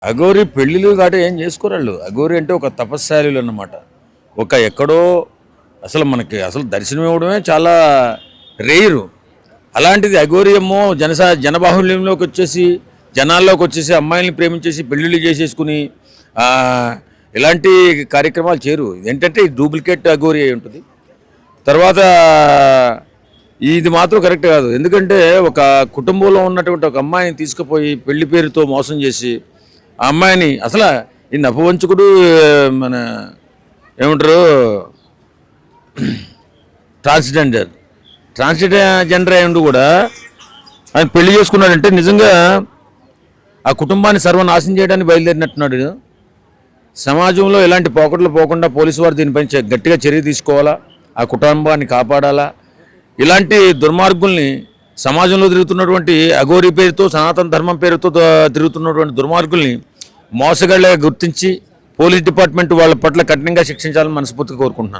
అఘోరి పెళ్ళిళ్ళు కాట ఏం చేసుకోరాళ్ళు. అఘోరి అంటే ఒక తపస్శాలులు అన్నమాట. ఒక ఎక్కడో అసలు మనకి అసలు దర్శనం ఇవ్వడమే చాలా రేరు. అలాంటిది అఘోరి ఏమో జనబాహుల్యంలోకి వచ్చేసి జనాల్లోకి వచ్చేసి అమ్మాయిల్ని ప్రేమించేసి పెళ్ళిళ్ళు చేసేసుకుని ఇలాంటి కార్యక్రమాలు చేరు. ఏంటంటే డూప్లికేట్ అఘోరి అయి ఉంటుంది. తర్వాత ఇది మాత్రం కరెక్ట్ కాదు. ఎందుకంటే ఒక కుటుంబంలో ఉన్నటువంటి ఒక అమ్మాయిని తీసుకుపోయి పెళ్లి పేరుతో మోసం చేసి ఆ అమ్మాయిని అసలు ఈ నపవంచకుడు మన ఏమంటారు ట్రాన్స్జెండర్ అయ్యిండు కూడా ఆయన పెళ్లి చేసుకున్నాడంటే నిజంగా ఆ కుటుంబాన్ని సర్వనాశనం చేయడానికి బయలుదేరినట్టున్నాడు. సమాజంలో ఎలాంటి పోకట్లు పోకుండా పోలీసు వారు దీనిపై గట్టిగా చర్య తీసుకోవాలా, ఆ కుటుంబాన్ని కాపాడాలా. ఇలాంటి దుర్మార్గుల్ని సమాజంలో తిరుగుతున్నటువంటి అఘోరి పేరుతో సనాతన ధర్మం పేరుతో తిరుగుతున్నటువంటి దుర్మార్గుల్ని మోసగాళ్ళగా గుర్తించి పోలీస్ డిపార్ట్మెంట్ వాళ్ళ పట్ల కఠినంగా శిక్షించాలని మనస్ఫూర్తిగా కోరుకుంటున్నాను.